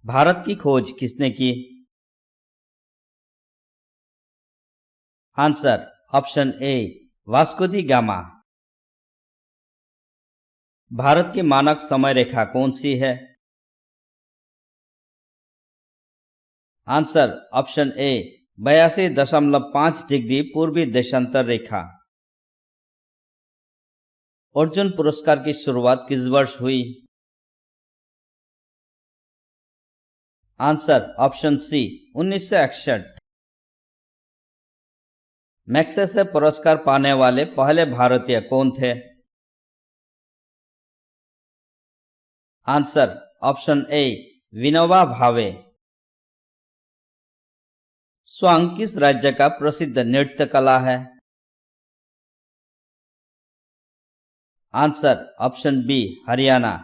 भारत की खोज किसने की? आंसर ऑप्शन ए वास्को दी गामा। भारत की मानक समय रेखा कौन सी है? आंसर ऑप्शन ए 82.5 डिग्री पूर्वी देशांतर रेखा। अर्जुन पुरस्कार की शुरुआत किस वर्ष हुई? आंसर ऑप्शन सी 1961। मैग्सेसे पुरस्कार पाने वाले पहले भारतीय कौन थे? आंसर ऑप्शन ए विनोबा भावे। स्वांग किस राज्य का प्रसिद्ध नृत्य कला है? Answer option B Haryana.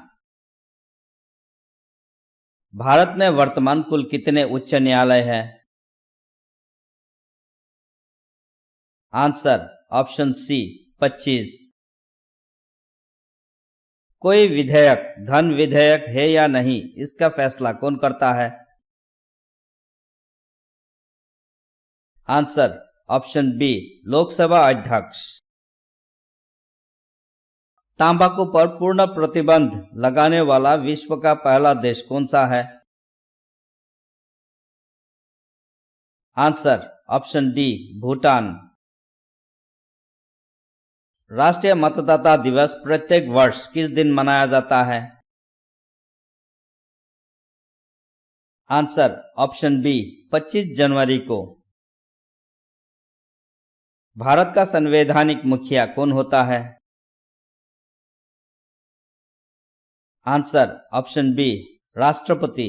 Bharat में वर्तमान कुल कितने उच्च न्यायालय हैं? Answer option C 25। कोई विधेयक धन विधेयक है या नहीं, इसका फैसला कौन करता है? आंसर ऑप्शन बी लोकसभा अध्यक्ष। तंबाकू पर पूर्ण प्रतिबंध लगाने वाला विश्व का पहला देश कौन सा है? Answer option D Bhutan. राष्ट्रीय मतदाता दिवस प्रत्येक वर्ष किस दिन मनाया जाता है? आंसर ऑप्शन बी 25 जनवरी को। भारत का संवैधानिक मुखिया कौन होता है? आंसर ऑप्शन बी राष्ट्रपति।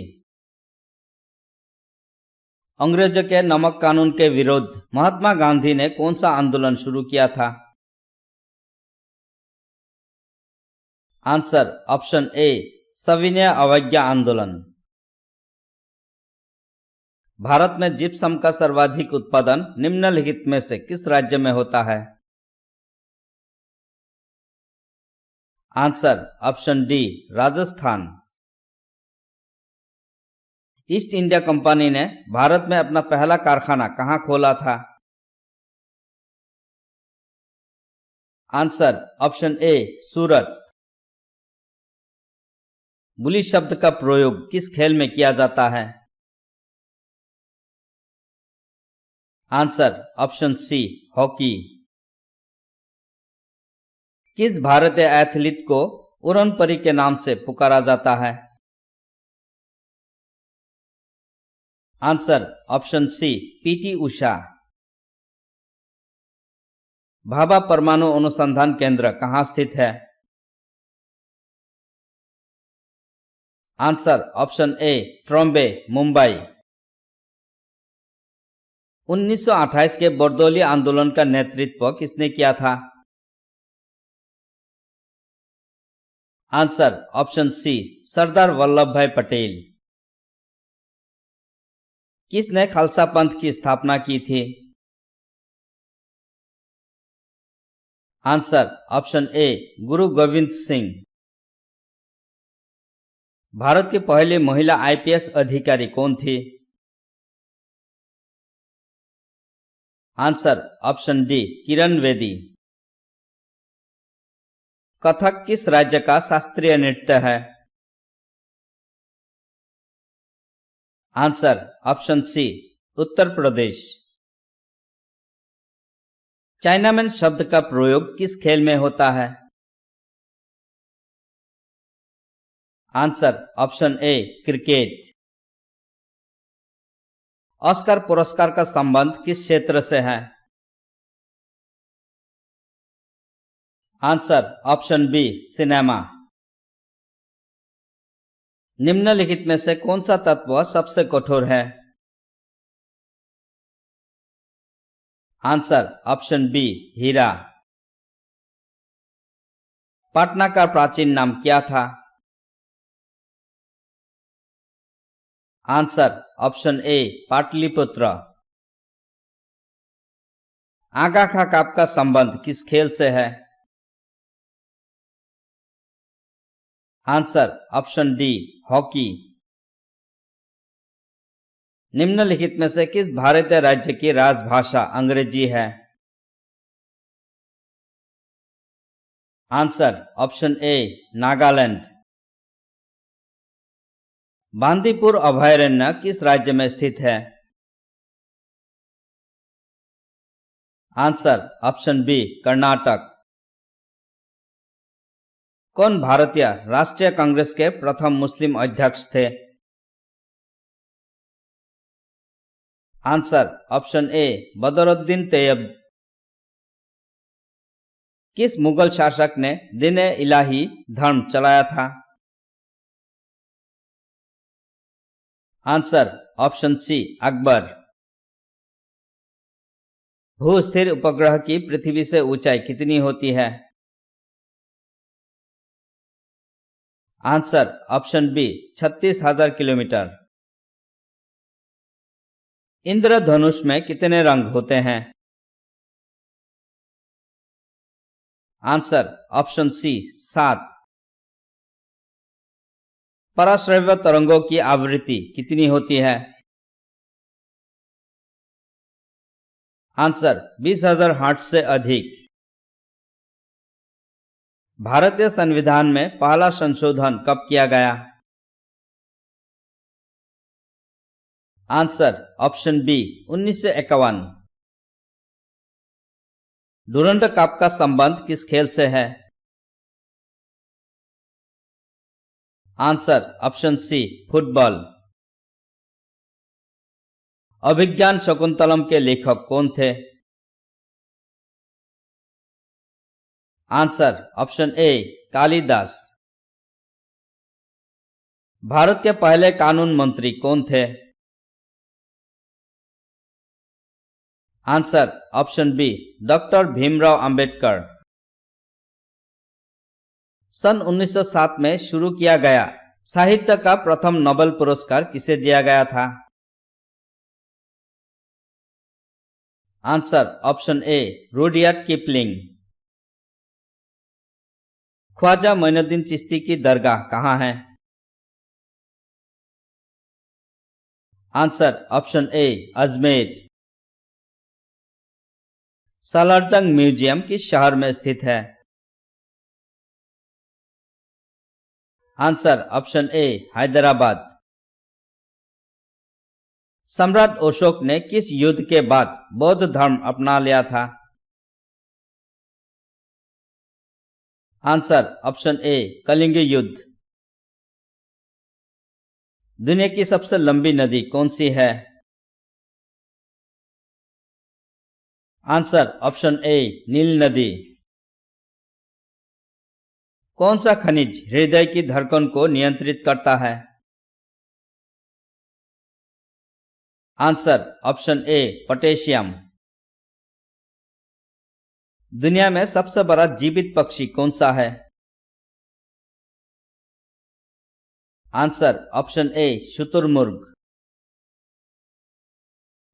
अंग्रेजों के नमक कानून के विरुद्ध महात्मा गांधी ने कौन सा आंदोलन शुरू किया था? आंसर ऑप्शन ए सविनय अवज्ञा आंदोलन। भारत में जिप्सम का सर्वाधिक उत्पादन निम्नलिखित में से किस राज्य में होता है? Answer option D Rajasthan. East India company ने भारत में अपना पहला कारखाना कहां खोला था? आंसर ऑप्शन ए सूरत। बुली शब्द का प्रयोग किस खेल में किया जाता है? Answer option C hockey. किस भारतीय एथलीट को उड़न परी के नाम से पुकारा जाता है? आंसर ऑप्शन सी पीटी उषा। भाभा परमाणु अनुसंधान केंद्र कहां स्थित है? आंसर ऑप्शन ए ट्रॉम्बे मुंबई। 1928 के बरदौली आंदोलन का नेतृत्व किसने किया था? आंसर ऑप्शन सी सरदार वल्लभ भाई पटेल। किसने खालसा पंथ की स्थापना की थी? आंसर ऑप्शन ए गुरु गोविंद सिंह। भारत की पहली महिला आईपीएस अधिकारी कौन थी? Answer option D Kiran Bedi. Kathak किस राज्य का शास्त्रीय नृत्य है? Answer option C Uttar Pradesh. Chinaman शब्द का प्रयोग किस खेल में होता है? Answer option A cricket. Oscar पुरस्कार का संबंध किस क्षेत्र से है? Answer option B cinema. निम्नलिखित में से कौन सा तत्व सबसे कठोर है? आंसर ऑप्शन बी हीरा। पटना का प्राचीन नाम क्या था? Answer option A Pataliputra. आगा खा काप का संबंध किस खेल से है? Answer option D hockey. निम्नलिखित में से किस भारतीय राज्य की राजभाषा अंग्रेजी है? Answer option A Nagaland. Bandipur अभयारण्य किस राज्य में स्थित है? Answer option B Karnataka. कौन भारतीय राष्ट्रीय कांग्रेस के प्रथम मुस्लिम अध्यक्ष थे? Answer option A Badruddin Tayyab. किस मुगल शासक ने दीन इलाही धर्म चलाया था? Answer option C Akbar. भू-स्थिर उपग्रह की पृथ्वी से ऊंचाई कितनी होती है? Answer option B 36,000 kilometre. इंद्रधनुष में कितने रंग होते हैं? आंसर ऑप्शन सी 7। पराश्रव्य तरंगों की आवृत्ति कितनी होती है? आंसर 20,000 हर्ट्ज से अधिक। भारतीय संविधान में पहला संशोधन कब किया गया? Answer option B 1951। Durand cup का संबंध किस खेल से है? Answer option C football. Abhigyan Shakuntalam के लेखक कौन थे? Answer option A Kalidas. Bharat के पहले कानून मंत्री कौन थे? Answer option B doctor Bhimrao Ambedkar. सन 1907 में शुरू किया गया साहित्य का प्रथम नोबेल पुरस्कार किसे दिया गया था? Answer option A Rudyard Kipling. Khwaja Moinuddin Chishti की दरगाह कहाँ है? Answer option A Ajmer. Salar Jung museum किस शहर में स्थित है? Answer option A Hyderabad. सम्राट अशोक ने किस युद्ध के बाद बौद्ध धर्म अपना लिया था? आंसर ऑप्शन ए कलिंग युद्ध। दुनिया की सबसे लंबी नदी कौन सी है? आंसर ऑप्शन ए नील नदी। कौन सा खनिज हृदय की धड़कन को नियंत्रित करता है? आंसर ऑप्शन ए पोटेशियम। दुनिया में सबसे बड़ा जीवित पक्षी कौन सा है? आंसर ऑप्शन ए शुतुरमुर्ग।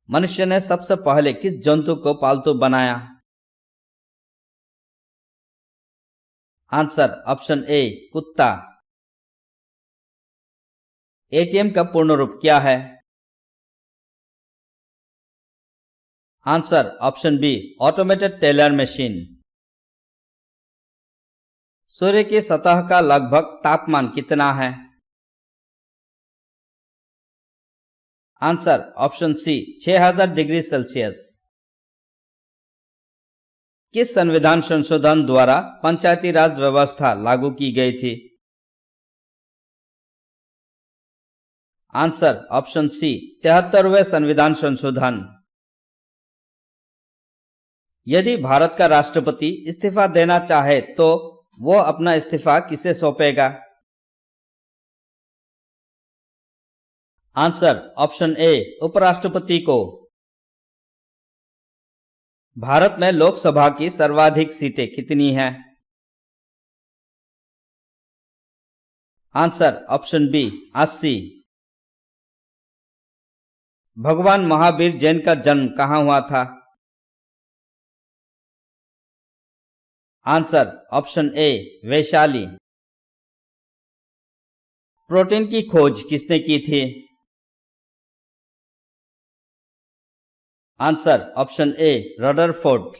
मनुष्य ने सबसे पहले किस जंतु को पालतू बनाया? आंसर ऑप्शन ए कुत्ता। एटीएम का पूर्ण रूप क्या है? Answer option B automated teller machine. सूर्य की सतह का लगभग तापमान कितना है? Answer option C 6000 degree Celsius. किस संविधान संशोधन द्वारा पंचायती राज व्यवस्था लागू की गई थी? आंसर ऑप्शन सी 73वें संविधान संशोधन। यदि भारत का राष्ट्रपति इस्तीफा देना चाहे तो वो अपना इस्तीफा किसे सौंपेगा? आंसर ऑप्शन ए उपराष्ट्रपति को। भारत में लोकसभा की सर्वाधिक सीटें कितनी हैं? Answer option B 80। भगवान महावीर जैन का जन्म कहां हुआ था? Answer option A Vaishali. Protein की खोज किसने की थी? Answer option A Rutherford.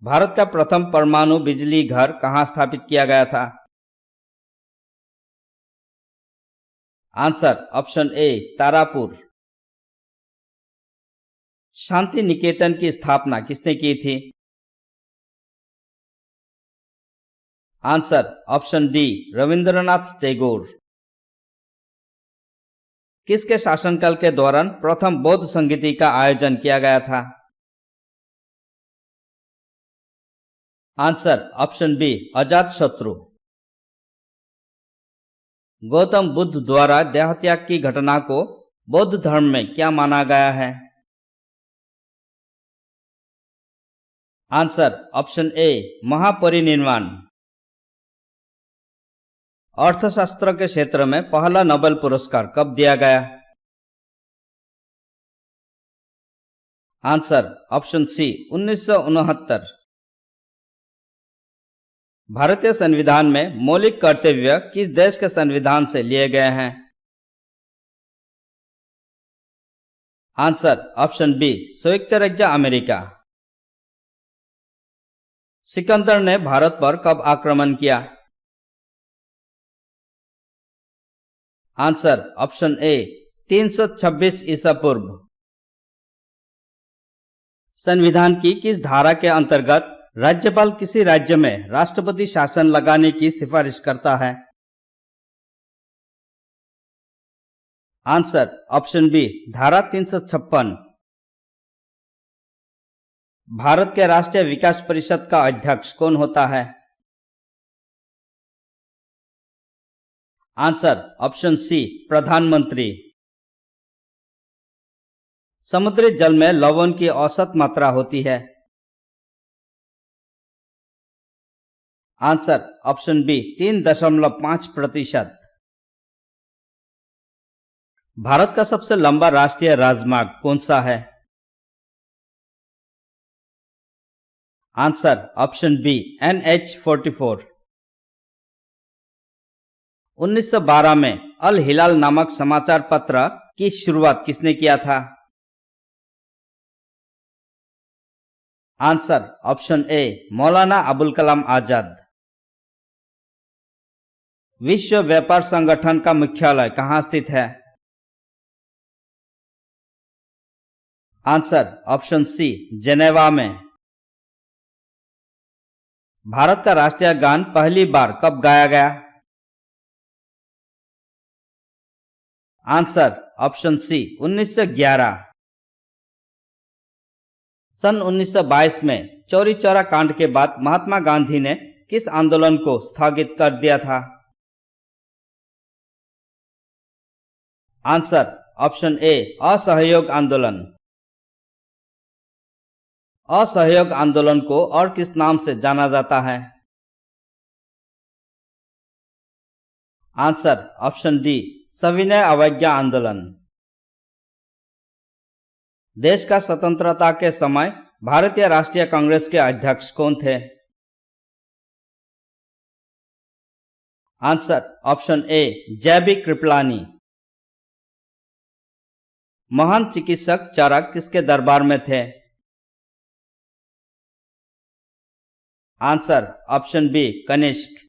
Bharat का प्रथम परमाणु बिजली घर कहां स्थापित किया गया था? Answer option A Tarapur. Shanti Niketan की स्थापना किसने की थी? Answer option D Rabindranath Tagore. किसके शासनकाल के दौरान प्रथम बौद्ध संगीति का आयोजन किया गया था? Answer option B Ajatashatru. Gautam Buddha द्वारा देहत्याग की घटना को बौद्ध धर्म में क्या माना गया है? आंसर ऑप्शन ए महापरिनिर्वाण। अर्थशास्त्र के क्षेत्र में पहला नोबेल पुरस्कार कब दिया गया? Answer option C 1969। भारतीय संविधान में मौलिक कर्तव्य किस देश के संविधान से लिए गए हैं? आंसर ऑप्शन बी संयुक्त राज्य अमेरिका। सिकंदर ने भारत पर कब आक्रमण किया? आंसर ऑप्शन ए 326 ईसा पूर्व। संविधान की किस धारा के अंतर्गत राज्यपाल किसी राज्य में राष्ट्रपति शासन लगाने की सिफारिश करता है? आंसर ऑप्शन बी धारा 356। भारत के राष्ट्रीय विकास परिषद का अध्यक्ष कौन होता है? आंसर ऑप्शन सी प्रधानमंत्री। समुद्री जल में लवण की औसत मात्रा होती है? Answer option B 3.5%। भारत का सबसे लंबा राष्ट्रीय राजमार्ग कौन सा है? Answer option B NH-44। 1912 में अल हिलाल नामक समाचार पत्र की शुरुआत किसने किया था? आंसर ऑप्शन ए मौलाना अबुल कलाम आजाद। विश्व व्यापार संगठन का मुख्यालय कहां स्थित है? आंसर ऑप्शन सी जेनेवा में। भारत का राष्ट्रीय गान पहली बार कब गाया गया? आंसर ऑप्शन सी 1911। सन 1922 में चौरी चौरा कांड के बाद महात्मा गांधी ने किस आंदोलन को स्थगित कर दिया था? आंसर ऑप्शन ए असहयोग आंदोलन। असहयोग आंदोलन को और किस नाम से जाना जाता है? आंसर ऑप्शन डी सविनय अवज्ञा आंदोलन। देश का स्वतंत्रता के समय भारतीय राष्ट्रीय कांग्रेस के अध्यक्ष कौन थे? Answer option A JB Kripalani. महान चिकित्सक चरक किसके दरबार में थे? Answer option B Kanishka.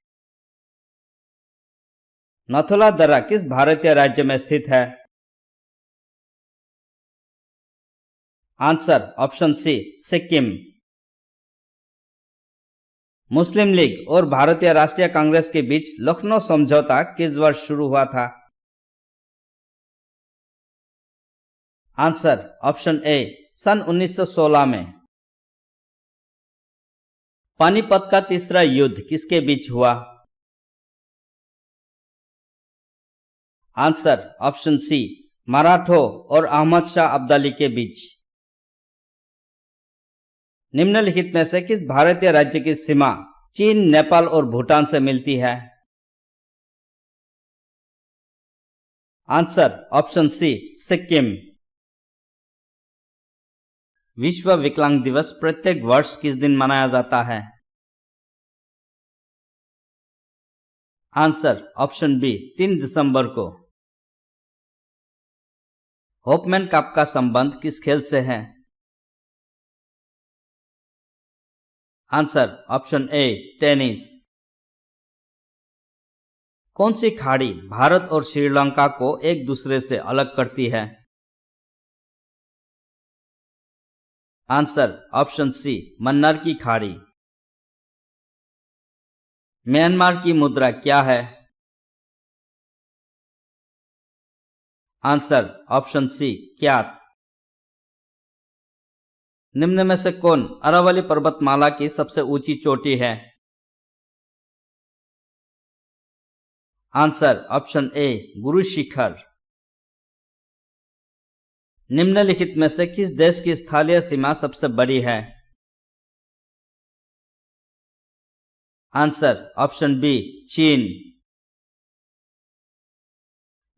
Nathula दर्रा किस भारतीय राज्य में स्थित है? Answer option C Sikkim. Muslim League और भारतीय राष्ट्रीय कांग्रेस के बीच लखनऊ समझौता किस वर्ष शुरू हुआ था? आंसर ऑप्शन ए सन 1916 में। पानीपत का तीसरा युद्ध किसके बीच हुआ? आंसर ऑप्शन सी मराठों और अहमद शाह अब्दाली के बीच। निम्नलिखित में से किस भारतीय राज्य की सीमा चीन, नेपाल और भूटान से मिलती है? Answer option C Sikkim. विश्व विकलांग दिवस प्रत्येक वर्ष किस दिन मनाया जाता है? आंसर ऑप्शन बी 3 दिसंबर को। होपमैन कप का संबंध किस खेल से है? आंसर ऑप्शन ए टेनिस। कौन सी खाड़ी भारत और श्रीलंका को एक दूसरे से अलग करती है? आंसर ऑप्शन सी मन्नार की खाड़ी। म्यांमार की मुद्रा क्या है? Answer option C kyat. निम्न में से कौन अरावली पर्वतमाला की सबसे ऊंची चोटी है? आंसर ऑप्शन ए गुरु शिखर। निम्नलिखित में से किस देश की स्थलीय सीमा सबसे बड़ी है? आंसर ऑप्शन बी चीन।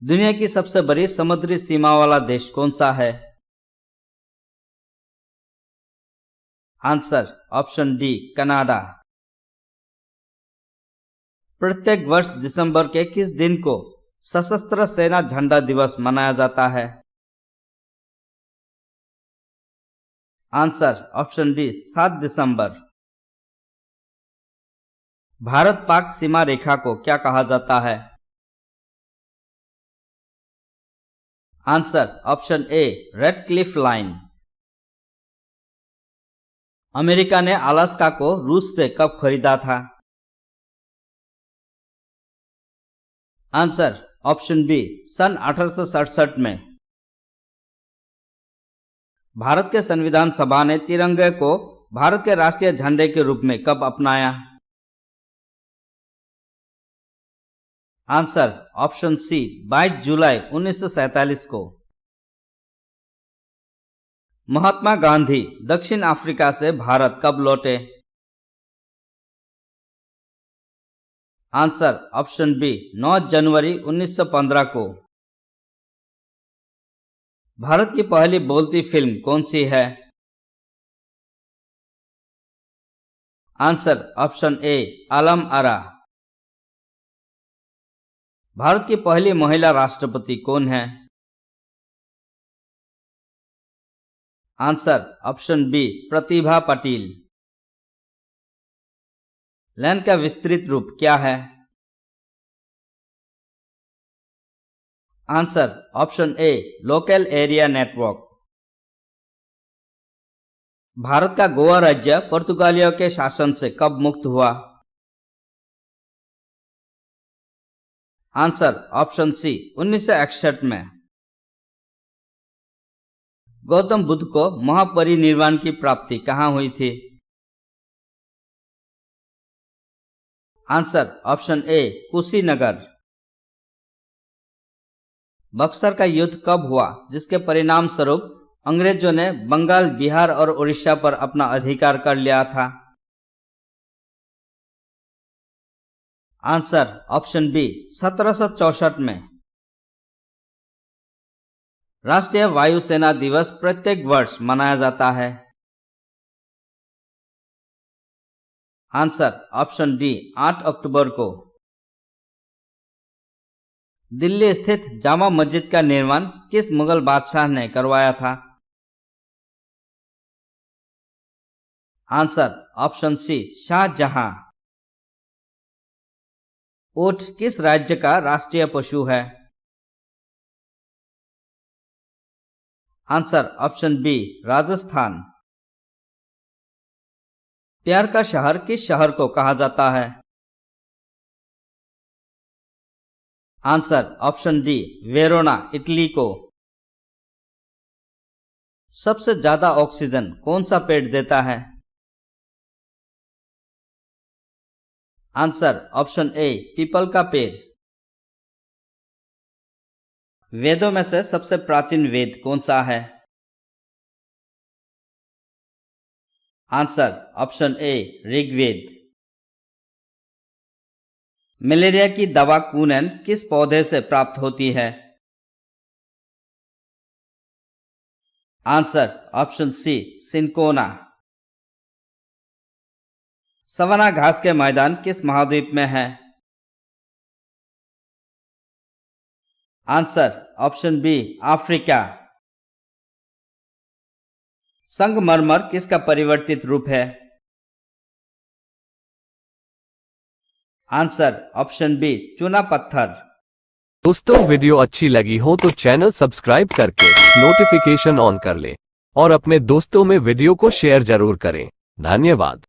दुनिया की सबसे बड़ी समुद्री सीमा वाला देश कौन सा है? Answer option D Canada. प्रत्येक वर्ष दिसंबर के किस दिन को सशस्त्र सेना झंडा दिवस मनाया जाता है? आंसर ऑप्शन डी 7 दिसंबर। भारत पाक सीमा रेखा को क्या कहा जाता है? आंसर ऑप्शन ए रेड क्लिफ लाइन। अमेरिका ने अलास्का को रूस से कब खरीदा था? आंसर ऑप्शन बी सन 1867 में। भारत के संविधान सभा ने तिरंगे को भारत के राष्ट्रीय झंडे के रूप में कब अपनाया? आंसर ऑप्शन सी 22 जुलाई 1947 को। महात्मा गांधी दक्षिण अफ्रीका से भारत कब लौटे? आंसर ऑप्शन बी 9 जनवरी 1915 को। भारत की पहली बोलती फिल्म कौन सी है? आंसर ऑप्शन ए आलम आरा। भारत की पहली महिला राष्ट्रपति कौन है? Answer option B Pratibha Patil. लैन का विस्तृत रूप क्या है? आंसर ऑप्शन ए लोकल एरिया नेटवर्क। भारत का गोवा राज्य पुर्तगालियों के शासन से कब मुक्त हुआ? आंसर ऑप्शन सी 1961 में। गौतम बुद्ध को महापरिनिर्वाण की प्राप्ति कहां हुई थी? आंसर ऑप्शन ए कुशीनगर। बक्सर का युद्ध कब हुआ जिसके परिणाम स्वरूप अंग्रेजों ने बंगाल, बिहार और उड़ीसा पर अपना अधिकार कर लिया था? आंसर ऑप्शन बी 1764 में। राष्ट्रीय वायुसेना दिवस प्रत्येक वर्ष मनाया जाता है? आंसर ऑप्शन डी 8 अक्टूबर को। दिल्ली स्थित जामा मस्जिद का निर्माण किस मुगल बादशाह ने करवाया था? Answer option C Shah Jahan. ऊंट किस राज्य का राष्ट्रीय पशु है? Answer option B Rajasthan. प्यार का शहर किस शहर को कहा जाता है? Answer option D Verona, Italy को। सबसे ज्यादा ऑक्सीजन कौन सा पेड़ देता है? आंसर ऑप्शन ए पीपल का पेड़। वेदों में से सबसे प्राचीन वेद कौन सा है? Answer option A Rigveda. Malaria की दवा कूनन किस पौधे से प्राप्त होती है? Answer option C cinchona. Savanna घास के मैदान किस महाद्वीप में है? Answer option B Africa. संगमरमर किसका परिवर्तित रूप है? आंसर ऑप्शन बी, चूना पत्थर। दोस्तों, वीडियो अच्छी लगी हो तो चैनल सब्सक्राइब करके नोटिफिकेशन ऑन कर ले और अपने दोस्तों में वीडियो को शेयर जरूर करें। धन्यवाद।